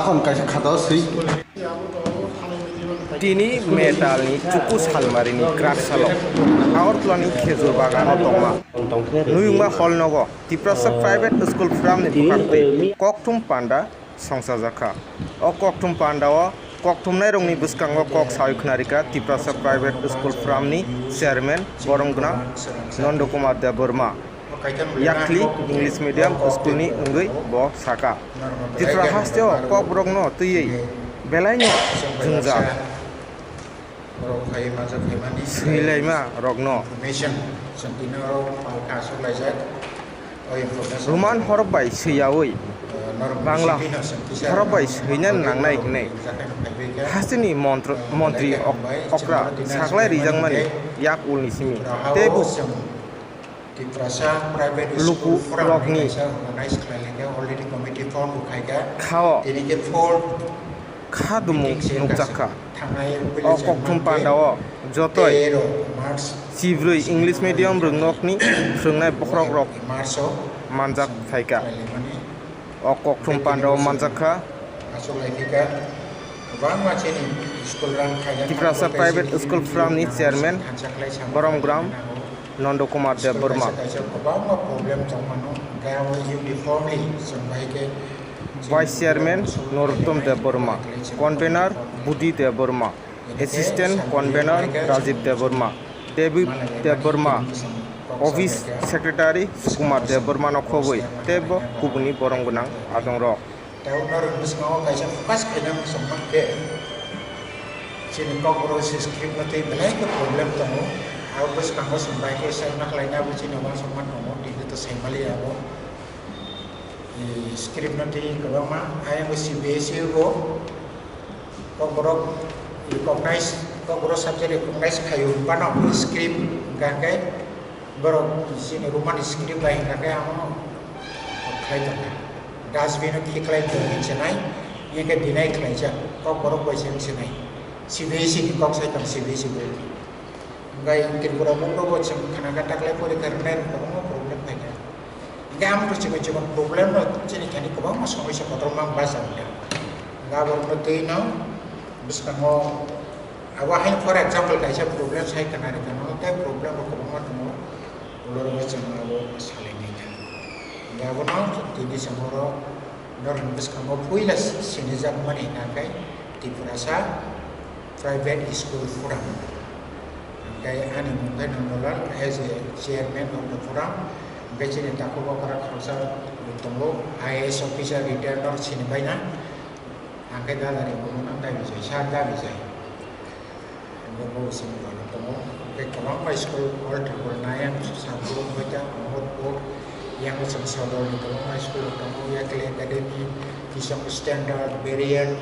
এখন কাছে খাতাও সেই Tini metalni cupu salmarini krak salok Aortlani khezur bagano tongma Nuyungma holnogo Tiprasak private school framni bukakti Koktum panda songsajaka O koktum panda o koktum nairongni buskango kok sayuknarika Tiprasak private school framni chairman Borongna Nondokumar Deborma Yakli English medium school ni ungui bo saka Tipra hasteo kok brongno tuyei Belaino jungja Seilaima rogno Roman horbai seiyawi Bangla horbai seinan nangnai hnei Hasini montri okra saklai rijangmani yak ulni simi tebu Luku rogni Khao Khadumung nukjaka O koktum pandao jotoi Sivrui English medium rungokni Frungnai bokrok rok manjak thaika O koktum pandao manjaka Tiprasa private school framni chairman Boromgram Nondokumar Deborma Vice Chairman Norottom Deborma, Convener Budi Deborma, Assistant Convener Rajiv Deborma, David Deborma, Office Secretary Sukumar Deborma Nokhobui, Tebo Kubuni Boronggunang Adongrok. Script nanti kalau mah ayam CBSE go, kau borok recognize, kau borok subject recognize kayu panok script gakai borok sini rumah di script lain gakai amo kayu tu, dustbin nanti kayu tu mencenai, yang ke dinai kayu je, kau borok boleh mencenai, CBSE kau saya tak CBSE go, gakai mungkin borok borok boleh karena kata kayu boleh kerana kau mau problem kayu. Gam tu cuma problem lo, jadi kini kau bawa masuk macam motor bahasa dia. Gam orang tu ini, biskan mo, awahin for example kaisa problem saya kena dengan mo, tapi problem kau bawa tu mo, ulur macam mo masalah ini. Gam orang tu di semua orang biskan mo puilas sini zaman ini nakai di Tiprasa private school forum. Nakai ane mungkin nolar as a chairman of the forum. Gaji ni tak kau bawa kerja tunggu IAS officer retired or sini bayar, angkat dah dari pemenang dah bisa, syarat dah bisa. Angkat bawa sini bawa tunggu, angkat korang bawa school all terbuka nayan satu baca awat yang macam saudara ni korang bawa school tunggu ya kalian akademi kisah standard barrier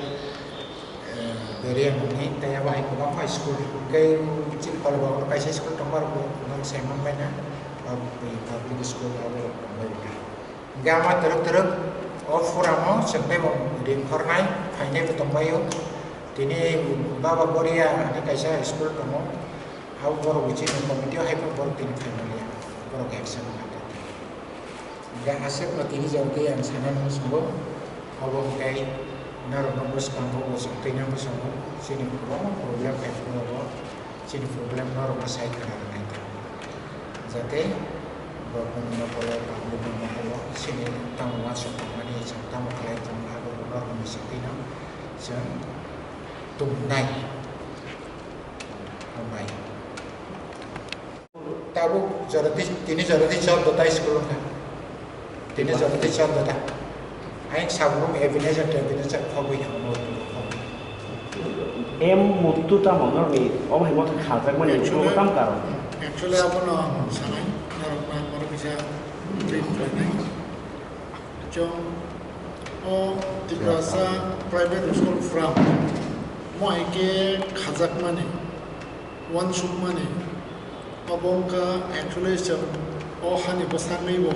ni, tapi awak korang bawa school, kau cip kalau bawa kerja school tunggu baru korang seman bayar. Public school ada baiknya. Gama teruk of furamo sampai di kornai, hanya bertemu Tini bawa Korea ada kaisa school kamu, how baru bici komite hyper baru tini family, baru action ada. Gak asal matini jauh yang sana semua, awak kai naruh nombor kamu sampai nama semua, sini problem apa, sini problem naruh masai kerana itu. Jadi, beberapa pola kamu beberapa sini tamu masuk kemana, tamu kelai tamu ada beberapa misalnya, sen tunai, tunai. Tahu jadi ini jadi job data sekolah kan, ini jadi job data. Aing sabrum evidence kau yang mau. Mutu tamu ni, orang hebat khazak mana itu tam karo. Actually, apa no sana, orang bisa print lagi. Tiprasa private school from, mau ke khazak mana, one shoot mana, abang ka actually hani besar ni bo,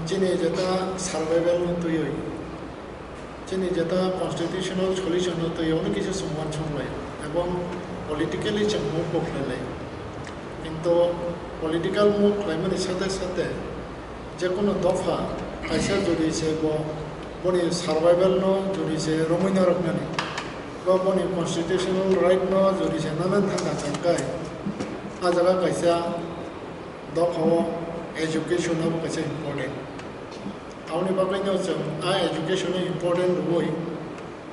jenis jata survival tu yoi, jenis jata constitutional solution tu yoi, orang kisah semua cumlai, abang politically cuma pokok কিন্তু political move ক্লাইমেটের সাথে সাথে যে কোনো দফা কাইসা যদি সে boni survival no juri se romina raknani ba boni constitutional right no juri se nanan thanga changkai a jaga kaisa dokho education no kaisa important auni bagai no chang a education no important roi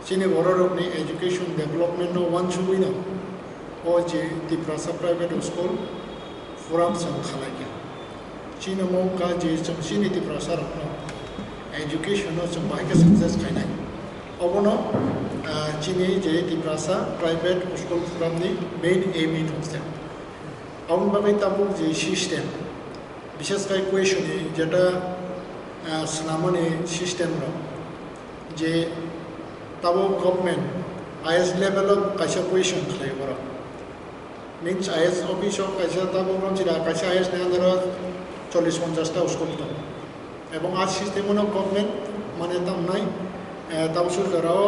chini borok ni education development no one chui no o je Tiprasa private school forum sang khalai chini mo ka je chang chini Tiprasa ro education no chang bai ka success khainai obono chini je Tiprasa private school forum ni main aim it hose aun bagai tabu je system বিশেষ করে কোয়েশনে যেটা স্নামনে system র যে তাবো government is লেভেলত কাইসা question খাই বড় means is অফিসও কাইসা Tabo রঞ্চিরা কাইসা is না ধর 40-50টা স্কুল তো এবং আজ সিস্টেমও গভর্নমেন্ট মানে তাম নাই তাবো সরকারও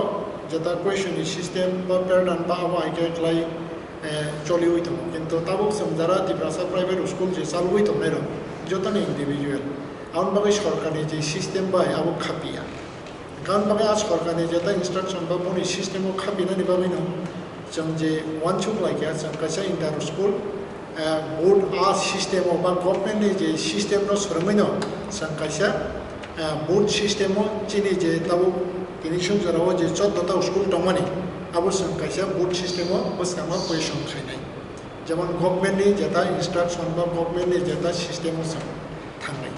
যেটা কোয়েশন সিস্টেম বা প্যাটার্ন বা আইকে ক্লাই চলি হইতো কিন্তু তাবো যারা Tiprasa প্রাইভেট স্কুল যে চালু হইতো নাই যতনে ইন্ডিভিজুয়াল আউন বাকি সরকারি যে সিস্টেম বাই আবো খাপিয়া কারণ বাকি আজ সরকারি যেটা ইনস্ট্রাকশন বা বনি সিস্টেমও খাপিনা নিবাবি ন जों जे वान सुक लाइक जों कायसा इंटर स्कुल बोर्ड आ सिस्टेम बा गभर्नमेंट नि जे सिस्टेम नो सरमै न जों कायसा बोर्ड सिस्टेम चिनि जे ताबो इनिशन जराव जे 14टा स्कुल दंमानि आबो जों कायसा बोर्ड सिस्टेम बसकामा क्वेश्चन खायनाय যেমন গভর্নমেন্টনি যেটা ইনস্ট্রাকশন বা গভর্নমেন্টনি যেটা সিস্টেম আছে থাকনাই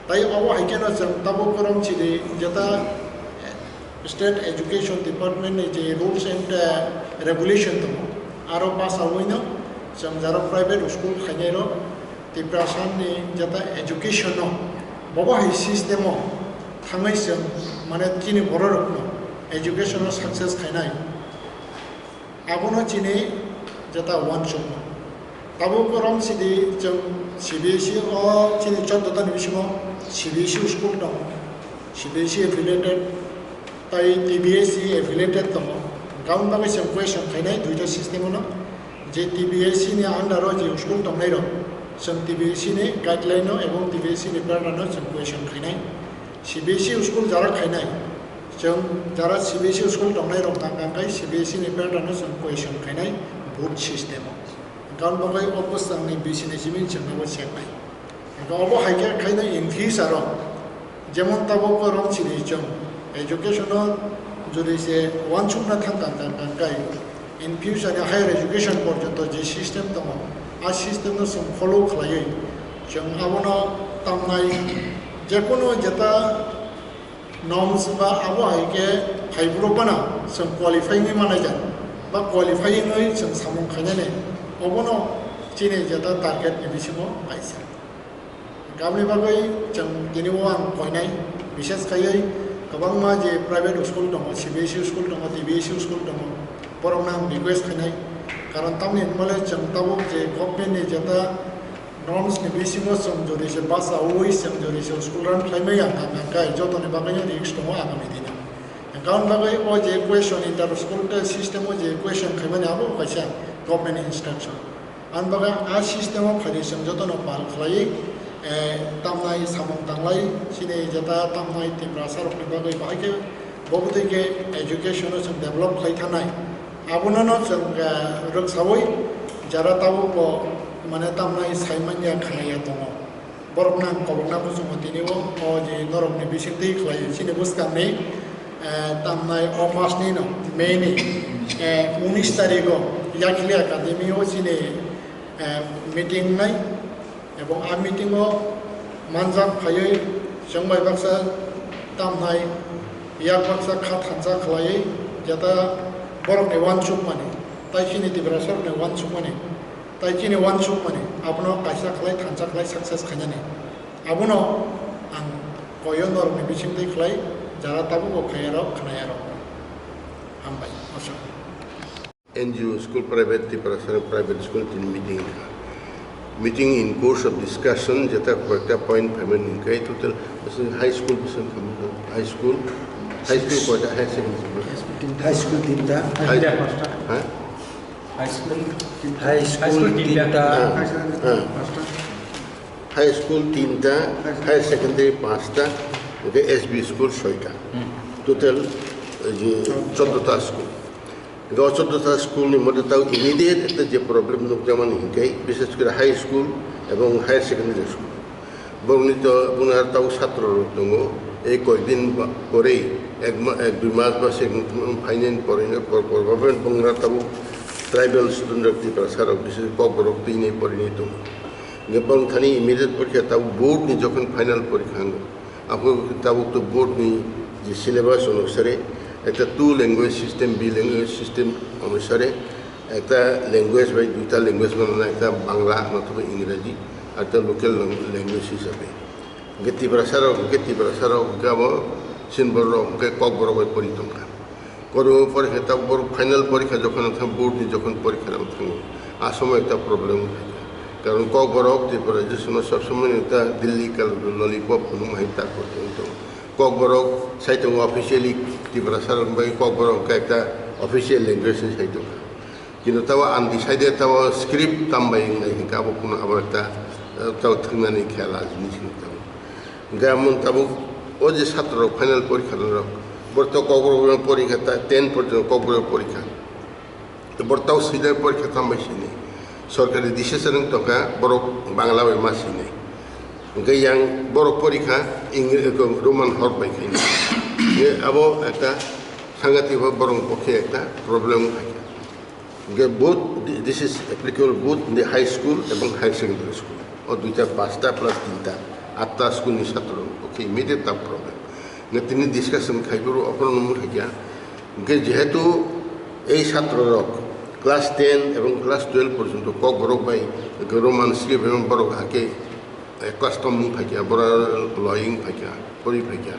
তাই অবহাইকেন जों তাবো করম চিলি যেটা স্টেট এডুকেশন ডিপার্টমেন্টনি যে রুলস এন্ড রেগুলেশন দङ आरो पास आवैन जों जारा प्राइवेट स्कुल खायनाय र Tiprasaनि जेटा एजुकेशन न बबाहाय सिस्टेम थाङै जों माने चिनि बर रखनो एजुकेशन सक्सेस खायनाय आबोनो चिनि যেটা ওয়ান শপ তাবো করম সিদি जों CBSE ও চিনি 14টা নিবিসিমো CBSE স্কুল দङ CBSE এফিলিয়েটেড তাই TBSE এফিলিয়েটেড দङ গাউন বাগै जों क्वेश्चन खायनाय दुइटा सिस्टेमनो जे TBSE नि आन्डाराव जे स्कुल दंनाय र जों TBSE नि गाइडलाइन এবং TBSE नि प्याटार्न जों क्वेश्चन खायनाय CBSE स्कुल जारा खायनाय जों जारा CBSE स्कुल दंनाय र गांगाय CBSE नि प्याटार्न जों क्वेश्चन खायनाय बोर्ड सिस्टेम गाउन बागै अबस्थानि बिसिनि जिमिन जोंनाबो सेकनाय गावबो हाइके खायनाय इन फ्यूचार जेमन ताबो करम सिनि जों एजुकेशन যদি সে ওয়ান সুকনা থাকাय इन फ्यूचार हायर एजुकेशन पर्यन्त जे सिस्टेम दङ आ सिस्टेम जों फलो खालायै जों आबोनो तामनाय जेकुनु जेता नर्म्स बा आबो हाइके फाइब्रबाना जों क्वालिफाइनि मानाय जा बा क्वालिफाइङै जों सामुं खायनानै अबोनो चिनि जेता टार्गेट निबिसिमो आइसा गाबनि बागै जों दिनैबो आं कयनाय बिसेस खायै गोबां मा जे प्राइवेट स्कुल दङ CBSE स्कुल दङ TBSE स्कुल दङ बरं आं रिक्वेस्ट खायनाय कारण तामनि माले जों ताबो जे गभर्नमेन्टनि जेता नर्म्स निबिसिमो जों जदि से बास आवै जों जदि से स्कुल रान खायनाय आं गाय जतनि बागै रिक्स दङ आगामी दिनाव गाउन बागै ओ जे क्वेश्चन इंटर स्कुल सिस्टेम जे क्वेश्चन खायमाने आबो कायसा गभर्नमेन्ट इन्स्ट्राक्शन आन बागै आ सिस्टेम फारि जों जतन पाल खालायै तामनाय सामं तांलाय सिने जेता तामनाय Tiprasa रखनि बागै बाहायके बबुदैके एजुकेशन जों डेभलप खायथानाय आबोनो जों रोखसावै जारा ताबो माने तामनाय साइमानिया खानाया दङ बरबना कबनाबो जों दिनैबो ओ जे नरमनि बिसिंथै खालाय सिने बुसकामनि तामनाय अमासनि न मेनि 19 तारिखो याखिलि एकाडेमियाव सिने मिटिं नाय এবং आ मिटिंआव मानजाब खायै जों बायबाक्सा तामनाय याक बाक्सा खा थानजा खालायै जेता बरकनि वान सुक माने ताइखिनि Tiprasनि वान सुक माने ताइखिनि वान सुक माने आपनो कायसा खालाय थानजा खालाय सक्सेस खायनानै आबोनो आं कय नरमनि बिसिंथै खालाय जारा ताबो खायाराव खानायाराव हामबाय आसा NGO school private Tiprasa private school tin meeting in course of discussion jeta korrekta point payment kai total high school person high school koita high secondary high school tinta high school tinta high school tinta high secondary 5ta okay SB school 6টা total যে 14টা school কিন্তু 14টা স্কুলের মধ্যে তাও immediate একটা যে problem যেমন হিংকাই বিশেষ করে হাই স্কুল এবং হায়ার সেকেন্ডারি স্কুল বর্ণিত বুনার তাও ছাত্র দङ এই কয়েকদিন পরেই 1-2 মাস বা ফাইনাল পরে গভর্নমেন্ট বংরা তাও ট্রাইবেল স্টুডেন্ট সারক বিশেষ কবরক তিনে পরিণত গেবং থানি ইমিডিয়েট পরীক্ষা তাও বোর্ডনি যখন ফাইনাল পরীক্ষা আপনি তাও তো বোর্ডনি যে সিলেবাস অনুসারে একটা 2 language system B language system অনুসারে একটা ল্যাঙ্গুয়েজ বাই 2টা ল্যাঙ্গুয়েজ মানে একটা বাংলা নতুবা ইংরেজি আর একটা লোকাল ল্যাঙ্গুয়েজ হিসাবে গেতিপাড়া সারক গাব সিনবর ককবর পরিতঙ্কা করো পরীক্ষা তাও ফাইনাল পরীক্ষা যখন বোর্ডনি যখন পরীক্ষা থাকবো আর সময় একটা প্রবলেম থাকে কারণ ককবরক ত্রিপুরা যে সময় সবসময় একটা দিল্লি কাল ললিপপ মাহিতা করতে হতো ককবরক সাইতো অফিসিয়ালি ত্রিপুরা সারক বাই ককবরক একটা অফিসিয়াল ল্যাঙ্গুয়েজ সাইতো কিন্তু তাও আনডিসাইডে তাও স্ক্রিপ্ট তামবাই হিংকাবো কোনো আবার একটা তাও থাকনাनै খেলা জিনিস তাও গামন তাবো ও যে ছাত্র ফাইনাল পরীক্ষা বর্ত ককবর পরীক্ষা 10 পর্যন্ত ককবর পরীক্ষা বর্তাও সিধা পরীক্ষা তামবাইছি নেই সরকারি ডিসিশন টাকা বড় বাংলা মাসি নেই yang borok পরীক্ষা রোমান হর পাইখাই আবো একটা সাংঘাতিক বরং পক্ষে একটা প্রবলেম থাকে both this is applicable both in the high school এবং হাই সেকেন্ডারি স্কুল ও 5টা প্লাস 3টা 8টা স্কুলের ছাত্র পক্ষে ইমিডিয়েট তা প্রবলেম তিনি ডিসকাশন খাইবো অপরনম্বর থাকিয়া যেহেতু এই ছাত্ররা ক্লাস 10 এবং ক্লাস 12 পর্যন্ত ককবরক বাই রোমান স্ক্রিপ্ট এবং বড় হাকে কাস্টম ফাইকা বড় লয়িং ফাইকা পরি ফাইকা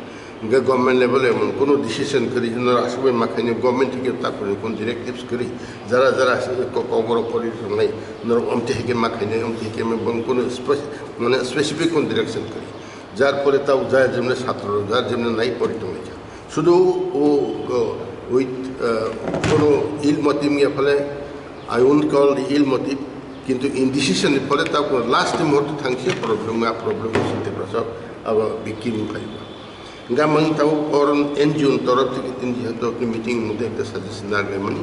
গভর্নমেন্ট লেভেলে এমন কোনো ডিসিশন করি আসবে মাখাইনি গভর্নমেন্ট থেকে তারপরে কোন ডিরেক্টিভস করি যারা যারা ককবরক পরি নাই অমতে থেকে মাখাইনি অমতে থেকে কোনো মানে স্পেসিফিক কোন ডিরেকশন করি যার পরে তাও যায় যেমনি ছাত্র যার যেমনি নাই পরিত হয়েছে শুধু ও উইথ কোনো ইল মতিভ ইয়ে ফলে আই উন্ট কল ইল মতিভ কিন্তু ইনডিসিশনের ফলে তাও লাস্ট মুহূর্তে থাকছে প্রবলেম শুনতে সব আবার বিক্রি পাইব গামাং তাও অরণ এনজিও তরফ থেকে তিনি যেহেতু আপনি মিটিং মধ্যে একটা সাজেশন রাখলেন মানে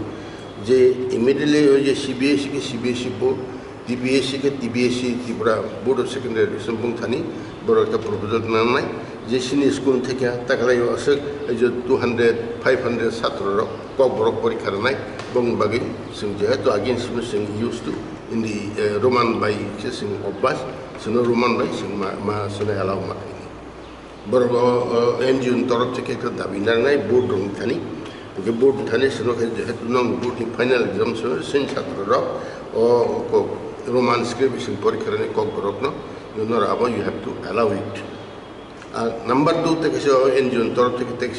যে ইমিডিয়েটলি ওই যে সিবিএসসিকে সিবিএসসি বোর্ড টিবিএসসিকে TBSE Tripura board of secondary education বুংথানি বড় একটা প্রপোজাল নাই যে সিনি স্কুল থেকে তাকালাই অসুখ এই যে 200-500 ছাত্ররা ককবরক পরীক্ষা নাই বং বাকি যেহেতু again Singh use to in the Roman by sing obas sino Roman by sing ma sino allow ma bor engine torop থেকে একটা দাবি নাই বোর্ড রং থানি যে বোর্ড থানি sino যেহেতু নং বোর্ড ফাইনাল এক্সাম সিন ছাত্ররা ও রোমান স্ক্রিপ্ট সিং পরীক্ষা নাই ককবরক ন নর আবা you have to allow it number 2 থেকে engine তরফ থেকে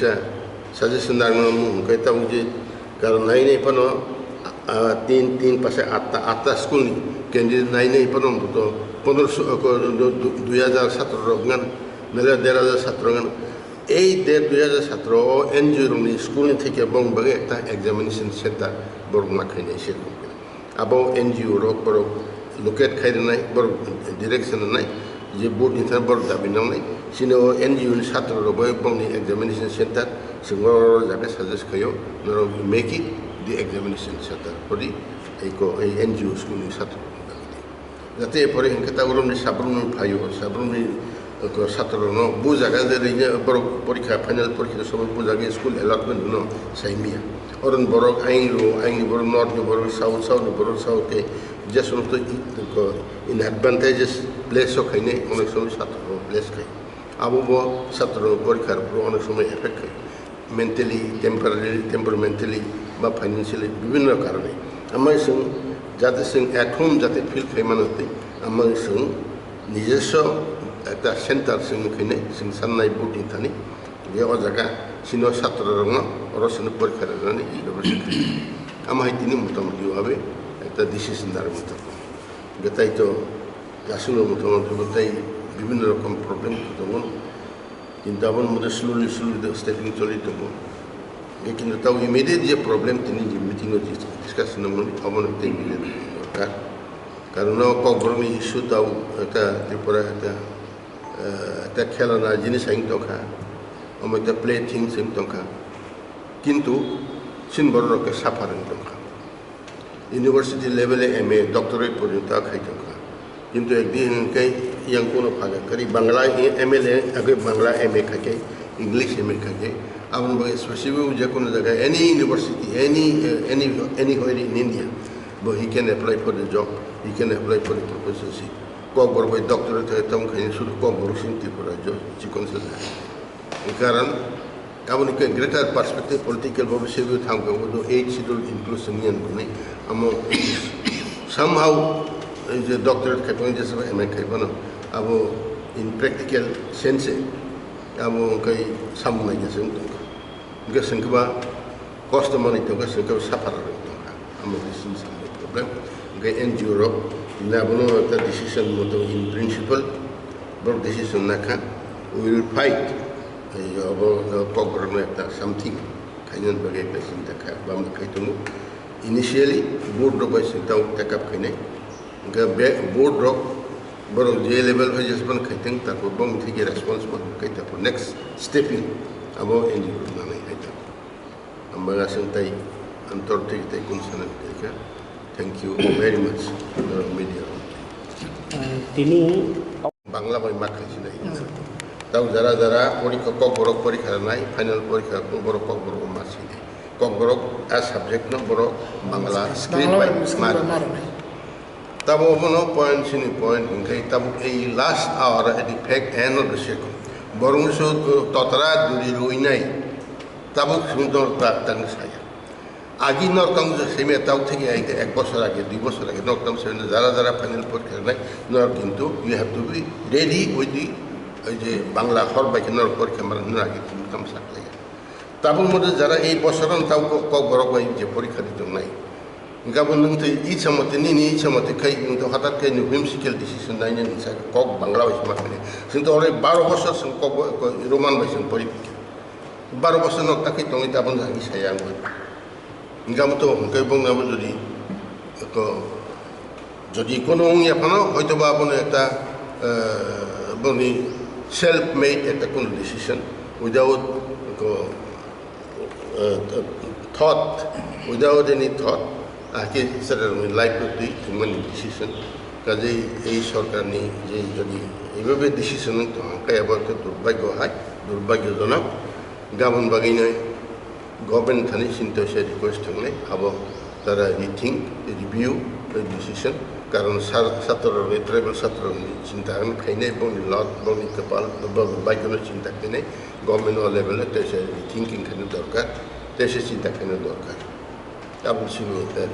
সাজেশন দাঁড়ানো কইতা যে কারণ নাই পানো 3 পাশে 8টা স্কুল ক্যান্ডিডেট নাই পানো তো 2000 ছাত্র রঙান মেলা 1000 ছাত্র রঙান এই 2000 ছাত্র এনজিও রঙনি স্কুল থেকে বং বাগে একটা এক্সামিনেশন সেন্টার বড় মাখাই নাই সেরকম আবো এনজিও রক বড় লোকেট খাই নাই বড় ডিরেকশন নাই যে বোর্ড নিথার বড় দাবি নাই সিনো এনজিও ছাত্র রবই বংনি এক্সামিনেশন সেন্টার সিঙ্গর যাকে সাজেস্ট খাইও নর make it the examination center for the NGO school ছাত্র যাতে পরে হিংকাতা গরমনি সাবরুম ভাইও সাবরুমনি ছাত্র ন বু জায়গা যে বড় পরীক্ষা ফাইনাল পরীক্ষা সময় বু জায়গায় স্কুল অ্যালটমেন্ট ন সাইমিয়া অরণ বড় আইনি বড় নর্থ বড় সাউথ বড় সাউথে যে সমস্ত ইনঅ্যাডভান্টেজেস প্লেসও খাইনে অনেক সময় ছাত্র প্লেস খাই আবহাওয়া ছাত্র পরীক্ষার উপর অনেক সময় এফেক্ট খাই মেন্টালি টেম্পারমেন্টালি বা ফাইন্যান্সিয়ালি বিভিন্ন কারণে আমার সঙ্গে যাতে অ্যাট হোম যাতে ফিল খাইমানতে আমার সঙ্গে নিজস্ব একটা সেন্টার সঙ্গে সান্নাই বুটিং থানি बे जगह सिनो छात्र रसनो परीक्षा होनानै इउनिभार्सिटी আমার তিনি মোটামুটি ভাবে একটা ডিসিশন দাঁড় মতো গেতাই তো আসলে মোটামুটি তাই বিভিন্ন রকম প্রবলেম তখন কিন্তু আমার মধ্যে স্লোলি স্টেপিং চলি তখন কিন্তু তাও ইমিডিয়েট যে প্রবলেম তিনি যে মিটিংয়ে ডিসকাশন অবনতি দরকার কারণ ককবরমি ইস্যু তাও একটা ত্রিপুরা একটা খেলানা জিনিস আইন দখা omaita play things in tongka kintu sin borok ke safaran tongka university level MA doctorate porjunta khai tongka kintu ekdin kai yang kono phaga kari bangla MLA age bangla MA khake English MA khake abun ba specific je kono jaga any university anywhere in India but he can apply for the job, he can apply for the professorship. Kok berbuat doktor itu tahu kayaknya sudah kok berusin tipu raja, cikon saja. Karena kamu ni greater perspective political bahwa sebuah tangga itu age itu inclusion yang bunyi. Amo somehow the doctorate kapan je sebab MA kapan, abo in practical sense, abo kai sama aja sentuh. Enggak sengkeba cost money itu enggak sengkeba safar itu. Amo disini problem. Okay, in Europe, na bono ta decision moto in principle, but decision naka, we will fight. Abo program eta something. Kajian bagai pesin taka, bam kaitunu. Initially, board rock pesin tau takap kene. Ga board rock, baru J level hai jasban kaiteng tak bom thiki responsible kaita for next stepping. Abo in Europe na nai kaita. Ambaga sentai antor tik kunsanan ka. Thank you very much, media. Tini Bangla boy mak kasi na ina. Tahu zara porika kok borok porika nai final porika kok borok masih. Kok borok as subject no borok Bangla script by mar. Tahu bono point sini point ingkai tahu last hour at the fact end of the second. Borong so totara duri ruinai. Tahu sundor tang saya. Agi nortam seme tahu thiki aite ek bosor age dui bosor age nortam seme zara final porika nai nor kintu you have to be ready with the je bangla hor ba nor porika mar nor age tam sakle tabun mode zara ei bosoran tahu ko borok bai je porika ditung nai gabon nung te I chamote ni chamote kai nung to hatat kai nu whimsical decision nai ni sa ko bangla wis makne sinto ore 12 bosor sung ko roman bai sung porika 12 bosor nok takai tongi tabun agi sayang Enggak betul, enggak bang nama jadi kono ya pano, itu apa pun itu bani self-made itu kono decision without thought, without any thought, akhir sederhana life itu human decision. Kaji ini sorkar ni jadi ibu decision itu kayak apa tu durbagyo gabun bagainya. Government thani sinto se request thongle abo tara rethink review the decision karon satro tribal satro cinta kan khaine boni lot boni kapal baikono cinta kene government level te se rethinking kene dorkar te se cinta kene dorkar abo sini ta